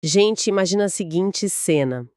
Gente, imagina a seguinte cena.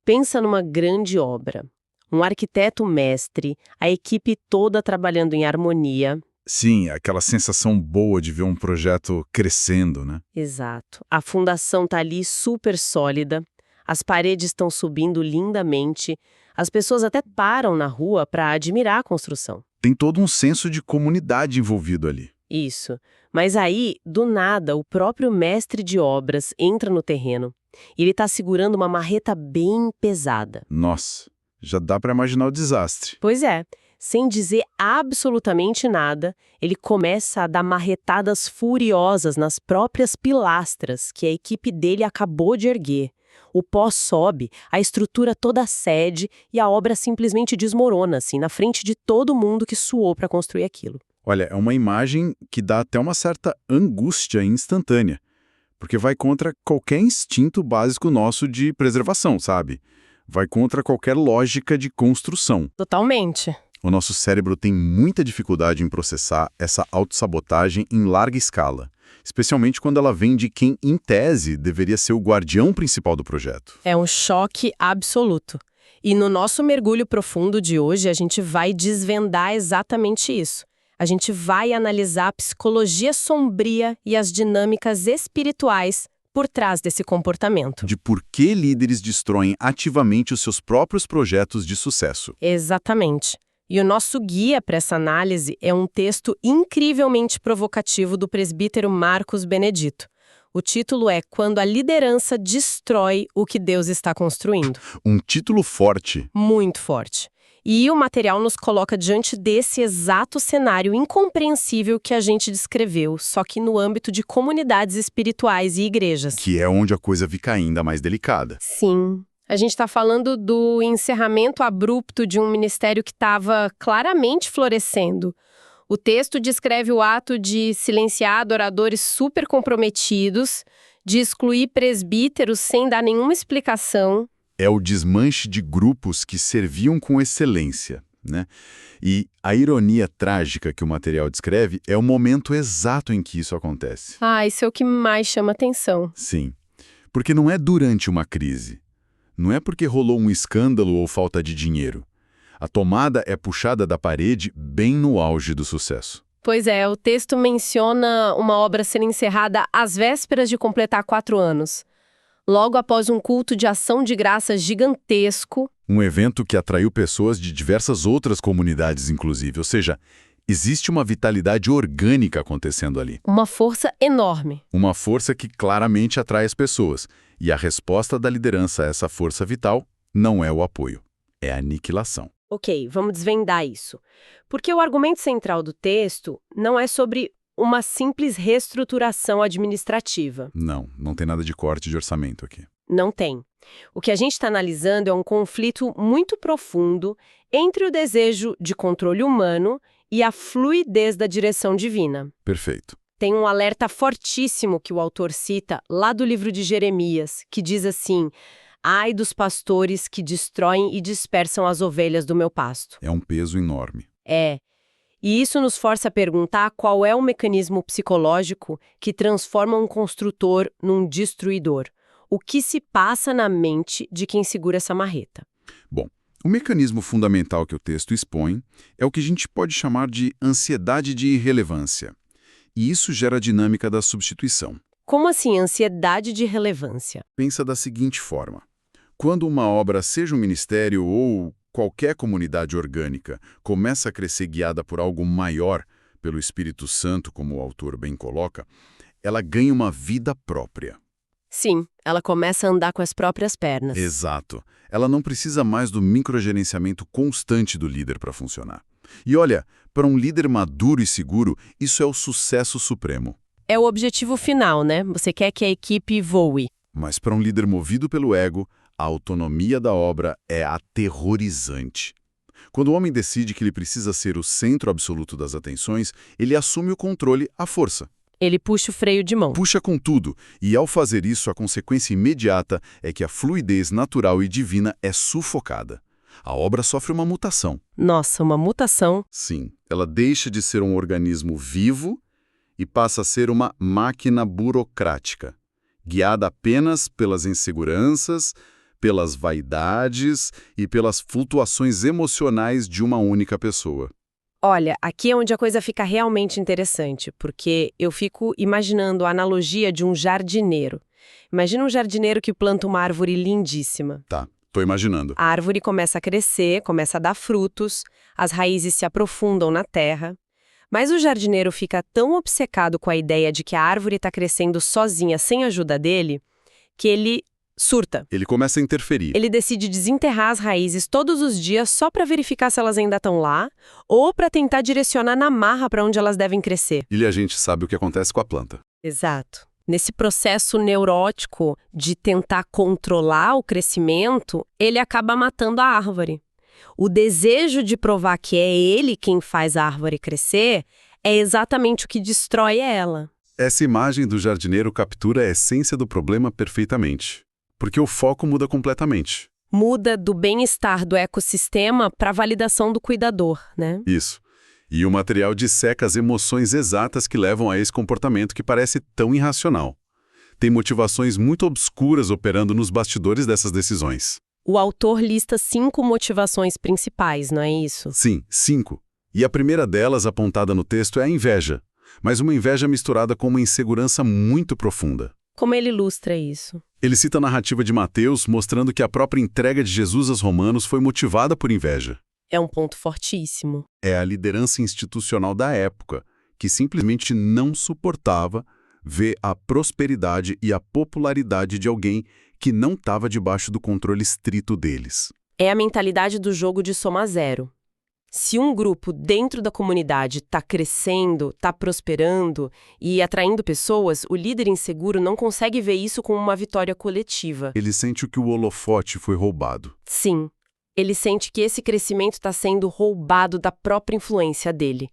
Pensa numa grande obra. Um arquiteto mestre, a equipe toda trabalhando em harmonia. Sim, aquela sensação boa de ver um projeto crescendo, né? Exato. A fundação tá ali super sólida, as paredes estão subindo lindamente, as pessoas até param na rua para admirar a construção. Tem todo um senso de comunidade envolvido ali. Isso. Mas aí, do nada, o próprio mestre de obras entra no terreno. E ele está segurando uma marreta bem pesada. Nossa, já dá para imaginar o desastre. Pois é, sem dizer absolutamente nada, ele começa a dar marretadas furiosas nas próprias pilastras que a equipe dele acabou de erguer. O pó sobe, a estrutura toda cede e a obra simplesmente desmorona, assim, na frente de todo mundo que suou para construir aquilo. Olha, é uma imagem que dá até uma certa angústia instantânea, porque vai contra qualquer instinto básico nosso de preservação, sabe? Vai contra qualquer lógica de construção. Totalmente. O nosso cérebro tem muita dificuldade em processar essa autossabotagem em larga escala, especialmente quando ela vem de quem, em tese, deveria ser o guardião principal do projeto. É um choque absoluto. E no nosso mergulho profundo de hoje, a gente vai desvendar exatamente isso. A gente vai analisar a psicologia sombria e as dinâmicas espirituais por trás desse comportamento. De por que líderes destroem ativamente os seus próprios projetos de sucesso. Exatamente. E o nosso guia para essa análise é um texto incrivelmente provocativo do presbítero Marcos Benedito. O título é Quando a Liderança Destrói o que Deus está construindo. Um título forte. Muito forte. E o material nos coloca diante desse exato cenário incompreensível que a gente descreveu, só que no âmbito de comunidades espirituais e igrejas. Que é onde a coisa fica ainda mais delicada. Sim. A gente está falando do encerramento abrupto de um ministério que estava claramente florescendo. O texto descreve o ato de silenciar adoradores super comprometidos, de excluir presbíteros sem dar nenhuma explicação. É o desmanche de grupos que serviam com excelência, né? E a ironia trágica que o material descreve é o momento exato em que isso acontece. Isso é o que mais chama atenção. Sim, porque não é durante uma crise. Não é porque rolou um escândalo ou falta de dinheiro. A tomada é puxada da parede bem no auge do sucesso. Pois é, o texto menciona uma obra ser encerrada às vésperas de completar 4 anos. Logo após um culto de ação de graças gigantesco. Um evento que atraiu pessoas de diversas outras comunidades, inclusive. Ou seja, existe uma vitalidade orgânica acontecendo ali. Uma força enorme. Uma força que claramente atrai as pessoas. E a resposta da liderança a essa força vital não é o apoio, é a aniquilação. Ok, vamos desvendar isso. Porque o argumento central do texto não é sobre uma simples reestruturação administrativa. Não tem nada de corte de orçamento aqui. Não tem. O que a gente está analisando é um conflito muito profundo entre o desejo de controle humano e a fluidez da direção divina. Perfeito. Tem um alerta fortíssimo que o autor cita lá do livro de Jeremias, que diz assim: ai dos pastores que destroem e dispersam as ovelhas do meu pasto. É um peso enorme. E isso nos força a perguntar qual é o mecanismo psicológico que transforma um construtor num destruidor. O que se passa na mente de quem segura essa marreta? Bom, o mecanismo fundamental que o texto expõe é o que a gente pode chamar de ansiedade de irrelevância. E isso gera a dinâmica da substituição. Como assim ansiedade de relevância? Pensa da seguinte forma. Quando uma obra, seja um ministério ou qualquer comunidade orgânica, começa a crescer guiada por algo maior, pelo Espírito Santo, como o autor bem coloca, ela ganha uma vida própria. Sim, ela começa a andar com as próprias pernas. Exato. Ela não precisa mais do microgerenciamento constante do líder para funcionar. E olha, para um líder maduro e seguro, isso é o sucesso supremo. É o objetivo final, né? Você quer que a equipe voe. Mas para um líder movido pelo ego, a autonomia da obra é aterrorizante. Quando o homem decide que ele precisa ser o centro absoluto das atenções, ele assume o controle à força. Ele puxa o freio de mão. Puxa com tudo, e ao fazer isso, a consequência imediata é que a fluidez natural e divina é sufocada. A obra sofre uma mutação. Nossa, uma mutação. Sim, ela deixa de ser um organismo vivo e passa a ser uma máquina burocrática, guiada apenas pelas inseguranças, pelas vaidades e pelas flutuações emocionais de uma única pessoa. Olha, aqui é onde a coisa fica realmente interessante, porque eu fico imaginando a analogia de um jardineiro. Imagina um jardineiro que planta uma árvore lindíssima. Tá, tô imaginando. A árvore começa a crescer, começa a dar frutos, as raízes se aprofundam na terra. Mas o jardineiro fica tão obcecado com a ideia de que a árvore está crescendo sozinha, sem a ajuda dele, que ele surta. Ele começa a interferir. Ele decide desenterrar as raízes todos os dias só para verificar se elas ainda estão lá, ou para tentar direcionar na marra para onde elas devem crescer. E a gente sabe o que acontece com a planta. Exato. Nesse processo neurótico de tentar controlar o crescimento, ele acaba matando a árvore. O desejo de provar que é ele quem faz a árvore crescer é exatamente o que destrói ela. Essa imagem do jardineiro captura a essência do problema perfeitamente. Porque o foco muda completamente. Muda do bem-estar do ecossistema para a validação do cuidador, né? Isso. E o material disseca as emoções exatas que levam a esse comportamento que parece tão irracional. Tem motivações muito obscuras operando nos bastidores dessas decisões. O autor lista 5 motivações principais, não é isso? Sim, 5. E a primeira delas, apontada no texto, é a inveja. Mas uma inveja misturada com uma insegurança muito profunda. Como ele ilustra isso? Ele cita a narrativa de Mateus, mostrando que a própria entrega de Jesus aos romanos foi motivada por inveja. É um ponto fortíssimo. É a liderança institucional da época, que simplesmente não suportava ver a prosperidade e a popularidade de alguém que não estava debaixo do controle estrito deles. É a mentalidade do jogo de soma zero. Se um grupo dentro da comunidade está crescendo, está prosperando e atraindo pessoas, o líder inseguro não consegue ver isso como uma vitória coletiva. Ele sente que o holofote foi roubado. Sim, ele sente que esse crescimento está sendo roubado da própria influência dele.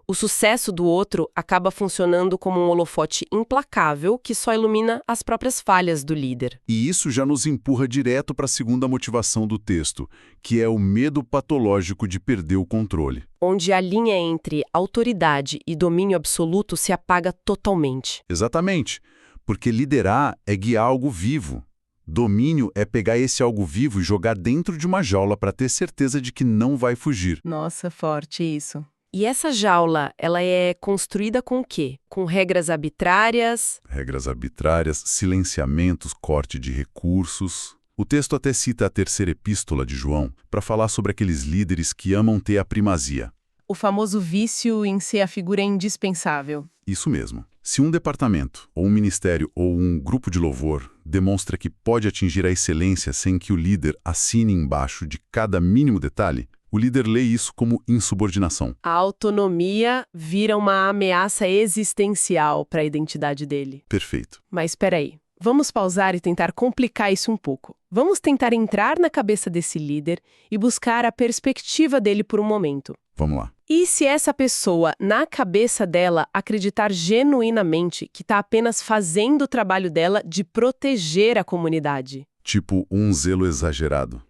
O sucesso do outro acaba funcionando como um holofote implacável que só ilumina as próprias falhas do líder. E isso já nos empurra direto para a segunda motivação do texto, que é o medo patológico de perder o controle. Onde a linha entre autoridade e domínio absoluto se apaga totalmente. Exatamente, porque liderar é guiar algo vivo. Domínio é pegar esse algo vivo e jogar dentro de uma jaula para ter certeza de que não vai fugir. Nossa, forte isso. E essa jaula, ela é construída com o quê? Com regras arbitrárias? Regras arbitrárias, silenciamentos, corte de recursos. O texto até cita a terceira epístola de João para falar sobre aqueles líderes que amam ter a primazia. O famoso vício em ser a figura indispensável. Isso mesmo. Se um departamento, ou um ministério, ou um grupo de louvor demonstra que pode atingir a excelência sem que o líder assine embaixo de cada mínimo detalhe, o líder lê isso como insubordinação. A autonomia vira uma ameaça existencial para a identidade dele. Perfeito. Mas espera aí, vamos pausar e tentar complicar isso um pouco. Vamos tentar entrar na cabeça desse líder e buscar a perspectiva dele por um momento. Vamos lá. E se essa pessoa, na cabeça dela, acreditar genuinamente que está apenas fazendo o trabalho dela de proteger a comunidade? Tipo um zelo exagerado.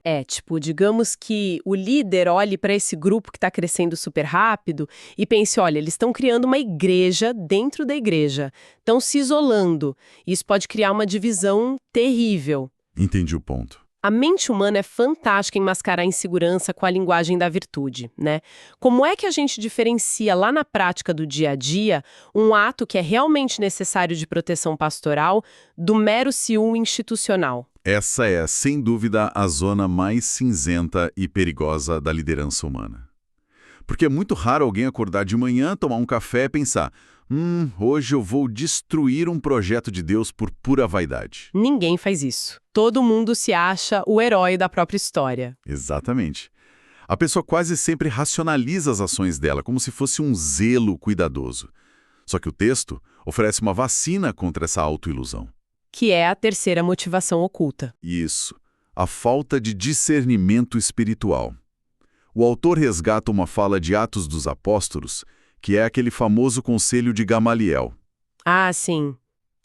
Digamos que o líder olhe para esse grupo que está crescendo super rápido e pense, olha, eles estão criando uma igreja dentro da igreja, estão se isolando. Isso pode criar uma divisão terrível. Entendi o ponto. A mente humana é fantástica em mascarar a insegurança com a linguagem da virtude, né? Como é que a gente diferencia lá na prática do dia a dia um ato que é realmente necessário de proteção pastoral do mero ciúme institucional? Essa é, sem dúvida, a zona mais cinzenta e perigosa da liderança humana. Porque é muito raro alguém acordar de manhã, tomar um café e pensar: hoje eu vou destruir um projeto de Deus por pura vaidade. Ninguém faz isso. Todo mundo se acha o herói da própria história. Exatamente. A pessoa quase sempre racionaliza as ações dela, como se fosse um zelo cuidadoso. Só que o texto oferece uma vacina contra essa autoilusão. Que é a terceira motivação oculta. Isso, a falta de discernimento espiritual. O autor resgata uma fala de Atos dos Apóstolos, que é aquele famoso conselho de Gamaliel. Ah, sim.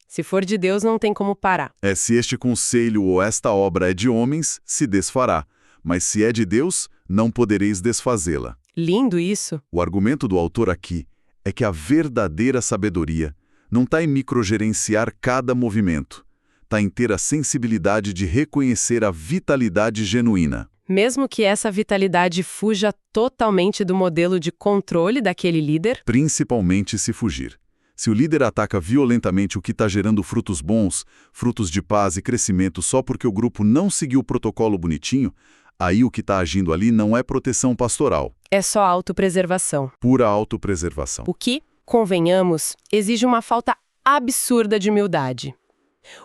Se for de Deus, não tem como parar. Se este conselho ou esta obra é de homens, se desfará, mas se é de Deus, não podereis desfazê-la. Lindo isso. O argumento do autor aqui é que a verdadeira sabedoria não está em microgerenciar cada movimento, está em ter a sensibilidade de reconhecer a vitalidade genuína. Mesmo que essa vitalidade fuja totalmente do modelo de controle daquele líder? Principalmente se fugir. Se o líder ataca violentamente o que está gerando frutos bons, frutos de paz e crescimento só porque o grupo não seguiu o protocolo bonitinho, aí o que está agindo ali não é proteção pastoral. É só autopreservação. Pura autopreservação. O que, convenhamos, exige uma falta absurda de humildade.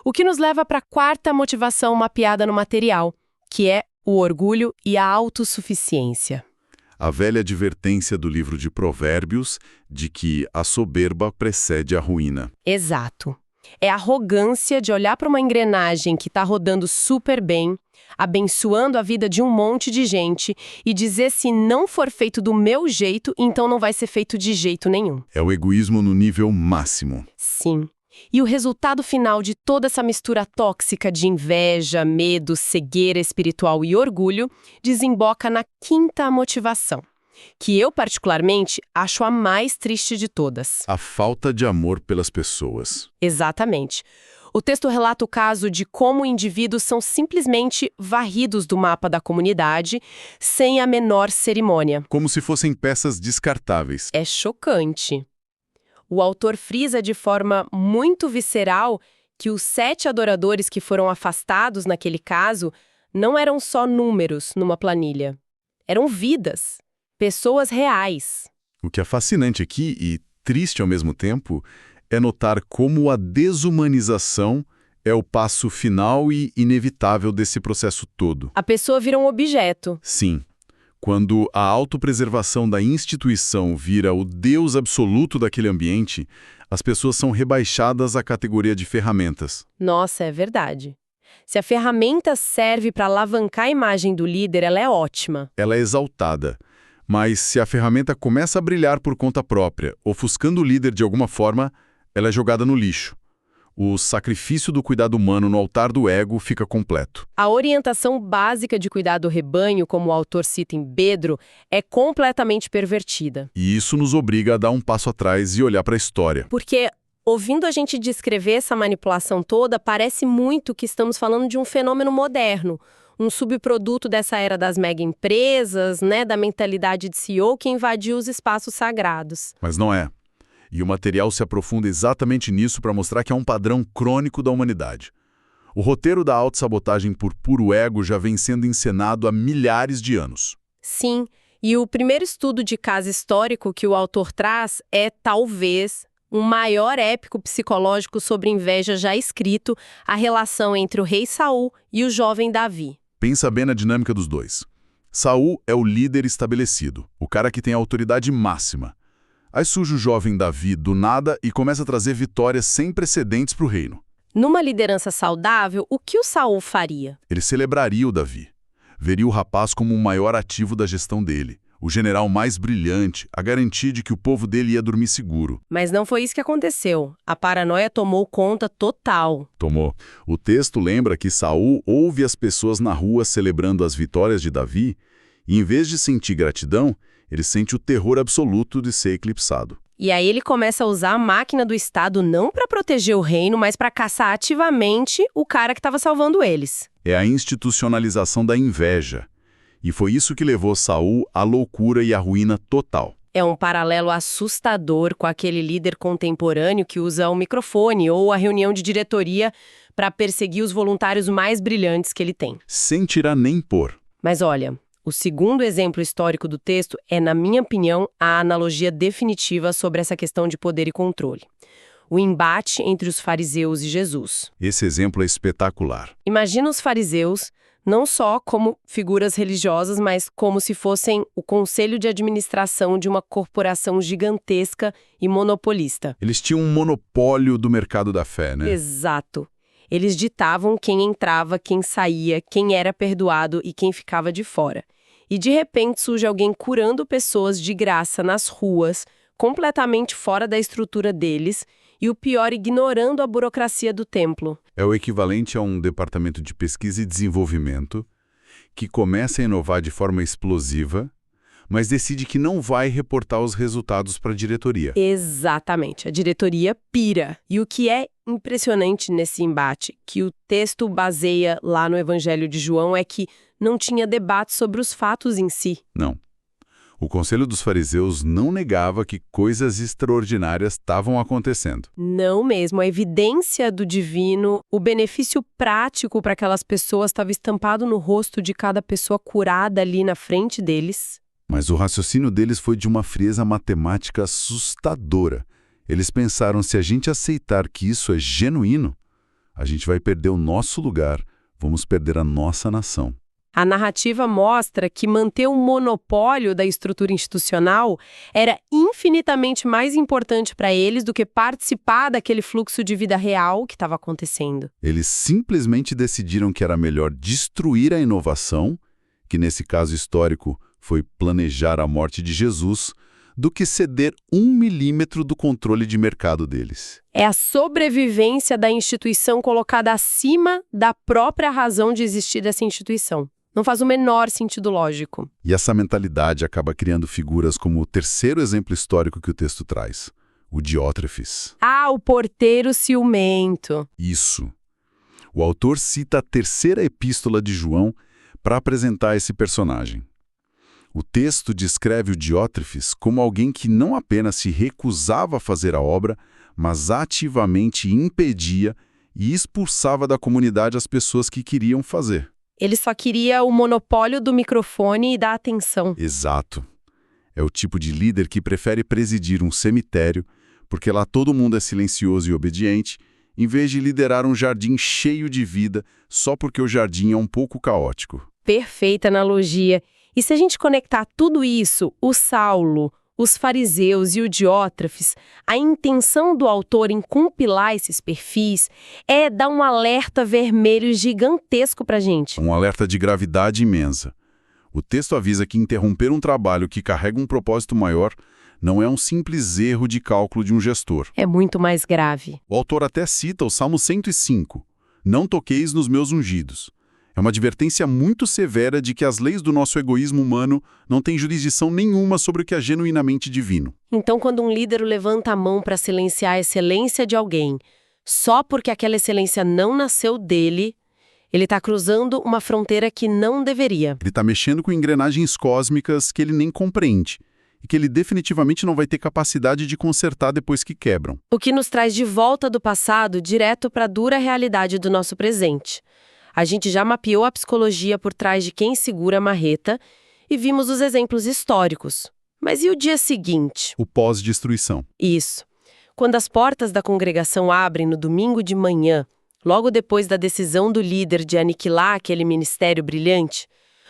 O que nos leva para a quarta motivação mapeada no material, que é o orgulho e a autossuficiência. A velha advertência do livro de Provérbios de que a soberba precede a ruína. Exato. É a arrogância de olhar para uma engrenagem que está rodando super bem, abençoando a vida de um monte de gente e dizer se não for feito do meu jeito, então não vai ser feito de jeito nenhum. É o egoísmo no nível máximo. Sim. E o resultado final de toda essa mistura tóxica de inveja, medo, cegueira espiritual e orgulho desemboca na quinta motivação, que eu particularmente acho a mais triste de todas. A falta de amor pelas pessoas. Exatamente. O texto relata o caso de como indivíduos são simplesmente varridos do mapa da comunidade sem a menor cerimônia. Como se fossem peças descartáveis. É chocante. O autor frisa de forma muito visceral que os 7 adoradores que foram afastados naquele caso não eram só números numa planilha. Eram vidas, pessoas reais. O que é fascinante aqui e triste ao mesmo tempo é notar como a desumanização é o passo final e inevitável desse processo todo. A pessoa vira um objeto. Sim. Quando a autopreservação da instituição vira o Deus absoluto daquele ambiente, as pessoas são rebaixadas à categoria de ferramentas. Nossa, é verdade. Se a ferramenta serve para alavancar a imagem do líder, ela é ótima. Ela é exaltada. Mas se a ferramenta começa a brilhar por conta própria, ofuscando o líder de alguma forma, ela é jogada no lixo. O sacrifício do cuidado humano no altar do ego fica completo. A orientação básica de cuidar do rebanho, como o autor cita em Bedro, é completamente pervertida. E isso nos obriga a dar um passo atrás e olhar para a história. Porque, ouvindo a gente descrever essa manipulação toda, parece muito que estamos falando de um fenômeno moderno, um subproduto dessa era das mega empresas, da mentalidade de CEO que invadiu os espaços sagrados. Mas não é. E o material se aprofunda exatamente nisso para mostrar que é um padrão crônico da humanidade. O roteiro da autossabotagem por puro ego já vem sendo encenado há milhares de anos. Sim, e o primeiro estudo de caso histórico que o autor traz é, talvez, o maior épico psicológico sobre inveja já escrito, a relação entre o rei Saul e o jovem Davi. Pensa bem na dinâmica dos dois. Saul é o líder estabelecido, o cara que tem a autoridade máxima. Aí surge o jovem Davi do nada e começa a trazer vitórias sem precedentes para o reino. Numa liderança saudável, o que o Saul faria? Ele celebraria o Davi. Veria o rapaz como o maior ativo da gestão dele, o general mais brilhante, a garantia de que o povo dele ia dormir seguro. Mas não foi isso que aconteceu. A paranoia tomou conta total. Tomou. O texto lembra que Saul ouve as pessoas na rua celebrando as vitórias de Davi e, em vez de sentir gratidão, ele sente o terror absoluto de ser eclipsado. E aí ele começa a usar a máquina do Estado não para proteger o reino, mas para caçar ativamente o cara que estava salvando eles. É a institucionalização da inveja. E foi isso que levou Saul à loucura e à ruína total. É um paralelo assustador com aquele líder contemporâneo que usa o microfone ou a reunião de diretoria para perseguir os voluntários mais brilhantes que ele tem. Sem tirar nem pôr. Mas olha, o segundo exemplo histórico do texto é, na minha opinião, a analogia definitiva sobre essa questão de poder e controle. O embate entre os fariseus e Jesus. Esse exemplo é espetacular. Imagina os fariseus não só como figuras religiosas, mas como se fossem o conselho de administração de uma corporação gigantesca e monopolista. Eles tinham um monopólio do mercado da fé, né? Exato. Eles ditavam quem entrava, quem saía, quem era perdoado e quem ficava de fora. E de repente surge alguém curando pessoas de graça nas ruas, completamente fora da estrutura deles, e o pior, ignorando a burocracia do templo. É o equivalente a um departamento de pesquisa e desenvolvimento que começa a inovar de forma explosiva, mas decide que não vai reportar os resultados para a diretoria. Exatamente. A diretoria pira. E o que é impressionante nesse embate, que o texto baseia lá no Evangelho de João, é que não tinha debate sobre os fatos em si. Não. O Conselho dos Fariseus não negava que coisas extraordinárias estavam acontecendo. Não mesmo. A evidência do divino, o benefício prático para aquelas pessoas estava estampado no rosto de cada pessoa curada ali na frente deles. Mas o raciocínio deles foi de uma frieza matemática assustadora. Eles pensaram, se a gente aceitar que isso é genuíno, a gente vai perder o nosso lugar, vamos perder a nossa nação. A narrativa mostra que manter o monopólio da estrutura institucional era infinitamente mais importante para eles do que participar daquele fluxo de vida real que estava acontecendo. Eles simplesmente decidiram que era melhor destruir a inovação, que nesse caso histórico foi planejar a morte de Jesus, do que ceder 1 milímetro do controle de mercado deles. É a sobrevivência da instituição colocada acima da própria razão de existir dessa instituição. Não faz o menor sentido lógico. E essa mentalidade acaba criando figuras como o terceiro exemplo histórico que o texto traz, o Diótrefes. Ah, o porteiro ciumento. Isso. O autor cita a terceira epístola de João para apresentar esse personagem. O texto descreve o Diótrefes como alguém que não apenas se recusava a fazer a obra, mas ativamente impedia e expulsava da comunidade as pessoas que queriam fazer. Ele só queria o monopólio do microfone e da atenção. Exato. É o tipo de líder que prefere presidir um cemitério, porque lá todo mundo é silencioso e obediente, em vez de liderar um jardim cheio de vida só porque o jardim é um pouco caótico. Perfeita analogia. E se a gente conectar tudo isso, o Saulo, os fariseus e o Diótrefes, a intenção do autor em compilar esses perfis é dar um alerta vermelho gigantesco pra gente. Um alerta de gravidade imensa. O texto avisa que interromper um trabalho que carrega um propósito maior não é um simples erro de cálculo de um gestor. É muito mais grave. O autor até cita o Salmo 105, "Não toqueis nos meus ungidos". É uma advertência muito severa de que as leis do nosso egoísmo humano não têm jurisdição nenhuma sobre o que é genuinamente divino. Então, quando um líder levanta a mão para silenciar a excelência de alguém, só porque aquela excelência não nasceu dele, ele está cruzando uma fronteira que não deveria. Ele está mexendo com engrenagens cósmicas que ele nem compreende e que ele definitivamente não vai ter capacidade de consertar depois que quebram. O que nos traz de volta do passado direto para a dura realidade do nosso presente. A gente já mapeou a psicologia por trás de quem segura a marreta e vimos os exemplos históricos. Mas e o dia seguinte? O pós-destruição. Isso. Quando as portas da congregação abrem no domingo de manhã, logo depois da decisão do líder de aniquilar aquele ministério brilhante,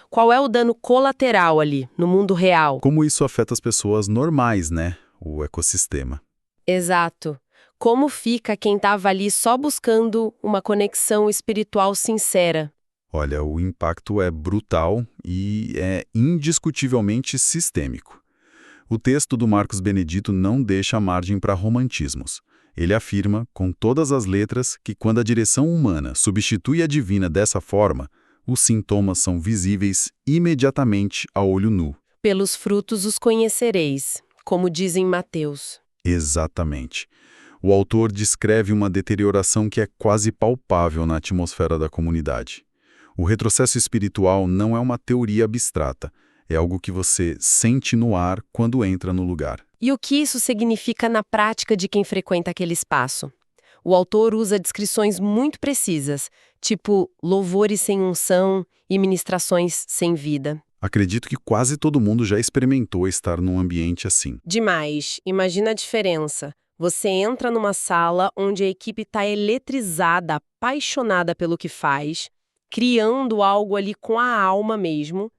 qual é o dano colateral ali, no mundo real? Como isso afeta as pessoas normais, né? O ecossistema. Exato. Como fica quem estava ali só buscando uma conexão espiritual sincera? Olha, o impacto é brutal e é indiscutivelmente sistêmico. O texto do Marcos Benedito não deixa margem para romantismos. Ele afirma, com todas as letras, que quando a direção humana substitui a divina dessa forma, os sintomas são visíveis imediatamente a olho nu. Pelos frutos os conhecereis, como diz em Mateus. Exatamente. O autor descreve uma deterioração que é quase palpável na atmosfera da comunidade. O retrocesso espiritual não é uma teoria abstrata, é algo que você sente no ar quando entra no lugar. E o que isso significa na prática de quem frequenta aquele espaço? O autor usa descrições muito precisas, tipo louvores sem unção e ministrações sem vida. Acredito que quase todo mundo já experimentou estar num ambiente assim. Demais. Imagina a diferença. Você entra numa sala onde a equipe está eletrizada, apaixonada pelo que faz, criando algo ali com a alma mesmo.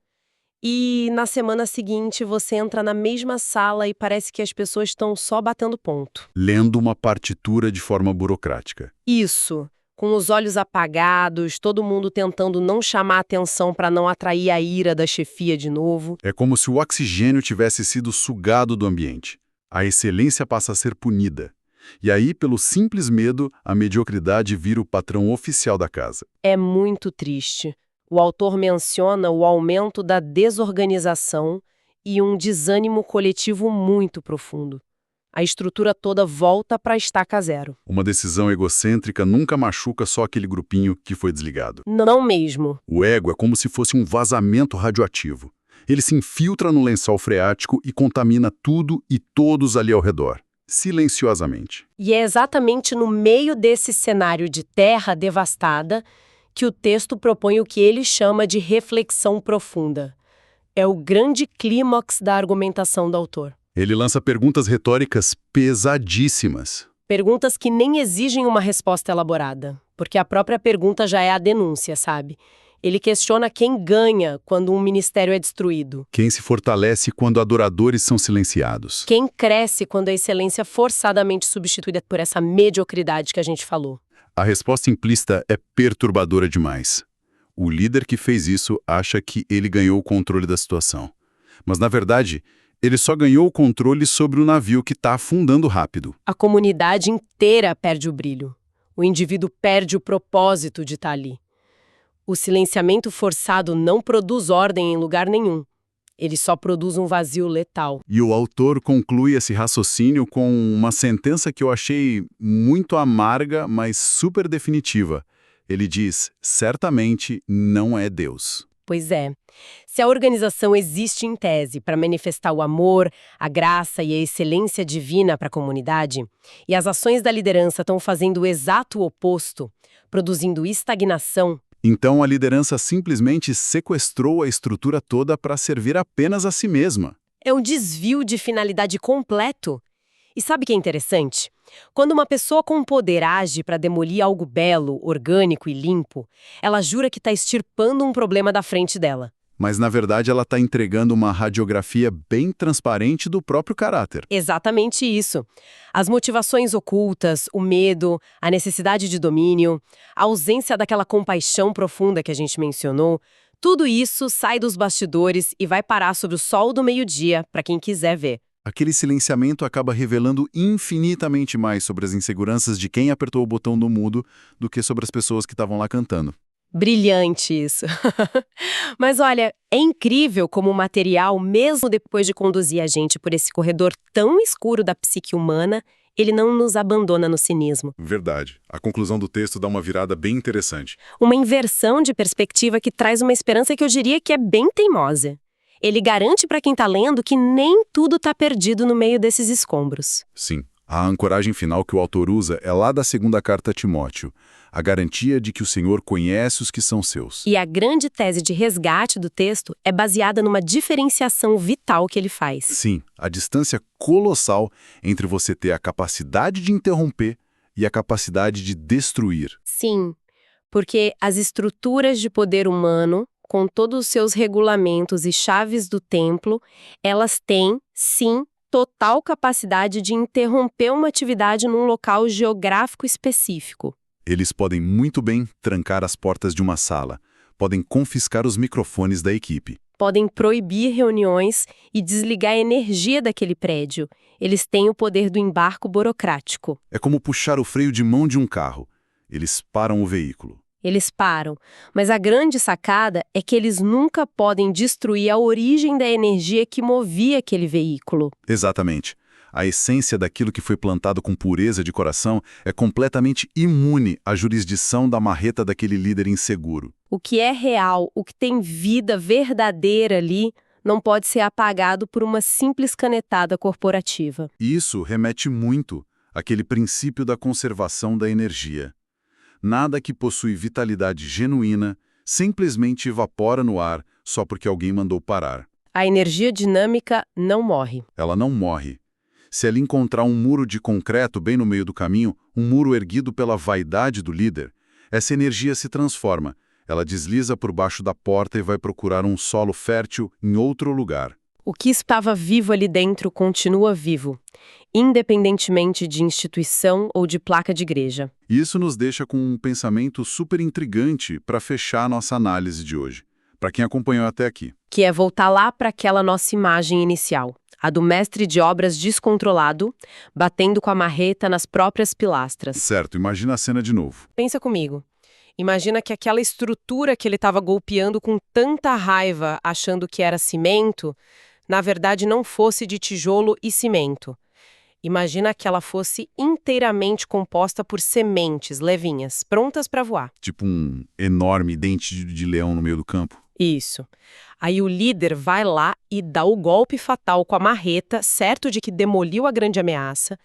E na semana seguinte você entra na mesma sala e parece que as pessoas estão só batendo ponto. Lendo uma partitura de forma burocrática. Isso. Com os olhos apagados, todo mundo tentando não chamar atenção para não atrair a ira da chefia de novo. É como se o oxigênio tivesse sido sugado do ambiente. A excelência passa a ser punida. E aí, pelo simples medo, a mediocridade vira o patrão oficial da casa. É muito triste. O autor menciona o aumento da desorganização e um desânimo coletivo muito profundo. A estrutura toda volta para a estaca zero. Uma decisão egocêntrica nunca machuca só aquele grupinho que foi desligado. Não mesmo. O ego é como se fosse um vazamento radioativo. Ele se infiltra no lençol freático e contamina tudo e todos ali ao redor, silenciosamente. E é exatamente no meio desse cenário de terra devastada que o texto propõe o que ele chama de reflexão profunda. É o grande clímax da argumentação do autor. Ele lança perguntas retóricas pesadíssimas. Perguntas que nem exigem uma resposta elaborada, porque a própria pergunta já é a denúncia, sabe? Ele questiona quem ganha quando um ministério é destruído. Quem se fortalece quando adoradores são silenciados. Quem cresce quando a excelência é forçadamente substituída por essa mediocridade que a gente falou. A resposta implícita é perturbadora demais. O líder que fez isso acha que ele ganhou o controle da situação. Mas, na verdade, ele só ganhou o controle sobre o navio que está afundando rápido. A comunidade inteira perde o brilho. O indivíduo perde o propósito de estar ali. O silenciamento forçado não produz ordem em lugar nenhum. Ele só produz um vazio letal. E o autor conclui esse raciocínio com uma sentença que eu achei muito amarga, mas super definitiva. Ele diz, certamente não é Deus. Pois é. Se a organização existe em tese para manifestar o amor, a graça e a excelência divina para a comunidade, e as ações da liderança estão fazendo o exato oposto, produzindo estagnação, então a liderança simplesmente sequestrou a estrutura toda para servir apenas a si mesma. é um desvio de finalidade completo. E sabe o que é interessante? Quando uma pessoa com poder age para demolir algo belo, orgânico e limpo, ela jura que está extirpando um problema da frente dela. Mas, na verdade, ela está entregando uma radiografia bem transparente do próprio caráter. Exatamente isso. As motivações ocultas, o medo, a necessidade de domínio, a ausência daquela compaixão profunda que a gente mencionou, tudo isso sai dos bastidores e vai parar sobre o sol do meio-dia para quem quiser ver. Aquele silenciamento acaba revelando infinitamente mais sobre as inseguranças de quem apertou o botão do mudo do que sobre as pessoas que estavam lá cantando. Brilhante isso. Mas olha, é incrível como o material, mesmo depois de conduzir a gente por esse corredor tão escuro da psique humana, ele não nos abandona no cinismo. Verdade. A conclusão do texto dá uma virada bem interessante. Uma inversão de perspectiva que traz uma esperança que eu diria que é bem teimosa. Ele garante para quem está lendo que nem tudo está perdido no meio desses escombros. Sim. A ancoragem final que o autor usa é lá da segunda carta a Timóteo, a garantia de que o Senhor conhece os que são seus. E a grande tese de resgate do texto é baseada numa diferenciação vital que ele faz. Sim, a distância colossal entre você ter a capacidade de interromper e a capacidade de destruir. Sim, porque as estruturas de poder humano, com todos os seus regulamentos e chaves do templo, elas têm, sim, total capacidade de interromper uma atividade num local geográfico específico. Eles podem muito bem trancar as portas de uma sala, podem confiscar os microfones da equipe. Podem proibir reuniões e desligar a energia daquele prédio. Eles têm o poder do embarque burocrático. É como puxar o freio de mão de um carro. Eles param o veículo. Eles param, mas a grande sacada é que eles nunca podem destruir a origem da energia que movia aquele veículo. Exatamente. A essência daquilo que foi plantado com pureza de coração é completamente imune à jurisdição da marreta daquele líder inseguro. O que é real, o que tem vida verdadeira ali, não pode ser apagado por uma simples canetada corporativa. Isso remete muito àquele princípio da conservação da energia. Nada que possui vitalidade genuína simplesmente evapora no ar só porque alguém mandou parar. A energia dinâmica não morre. Ela não morre. Se ela encontrar um muro de concreto bem no meio do caminho, um muro erguido pela vaidade do líder, essa energia se transforma. Ela desliza por baixo da porta e vai procurar um solo fértil em outro lugar. O que estava vivo ali dentro continua vivo, independentemente de instituição ou de placa de igreja. Isso nos deixa com um pensamento super intrigante para fechar a nossa análise de hoje, para quem acompanhou até aqui. Que é voltar lá para aquela nossa imagem inicial, a do mestre de obras descontrolado, batendo com a marreta nas próprias pilastras. Certo, imagina a cena de novo. Pensa comigo. Imagina que aquela estrutura que ele estava golpeando com tanta raiva, achando que era cimento, na verdade não fosse de tijolo e cimento. Imagina que ela fosse inteiramente composta por sementes levinhas, prontas para voar. Tipo um enorme dente de leão no meio do campo. Isso. Aí o líder vai lá e dá o golpe fatal com a marreta, certo de que demoliu a grande ameaça.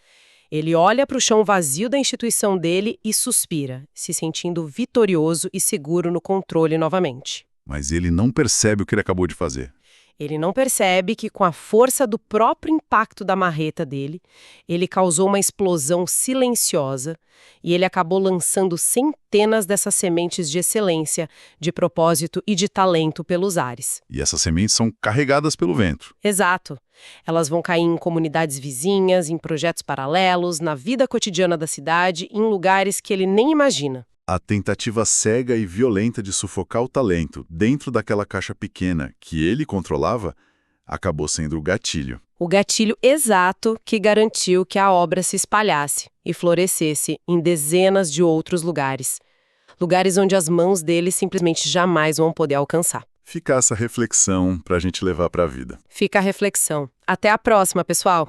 Ele olha para o chão vazio da instituição dele e suspira, se sentindo vitorioso e seguro no controle novamente. Mas ele não percebe o que ele acabou de fazer. Ele não percebe que, com a força do próprio impacto da marreta dele, ele causou uma explosão silenciosa e ele acabou lançando centenas dessas sementes de excelência, de propósito e de talento pelos ares. E essas sementes são carregadas pelo vento. Exato. Elas vão cair em comunidades vizinhas, em projetos paralelos, na vida cotidiana da cidade, em lugares que ele nem imagina. A tentativa cega e violenta de sufocar o talento dentro daquela caixa pequena que ele controlava acabou sendo o gatilho. O gatilho exato que garantiu que a obra se espalhasse e florescesse em dezenas de outros lugares. Lugares onde as mãos dele simplesmente jamais vão poder alcançar. Fica essa reflexão para a gente levar para a vida. Fica a reflexão. Até a próxima, pessoal!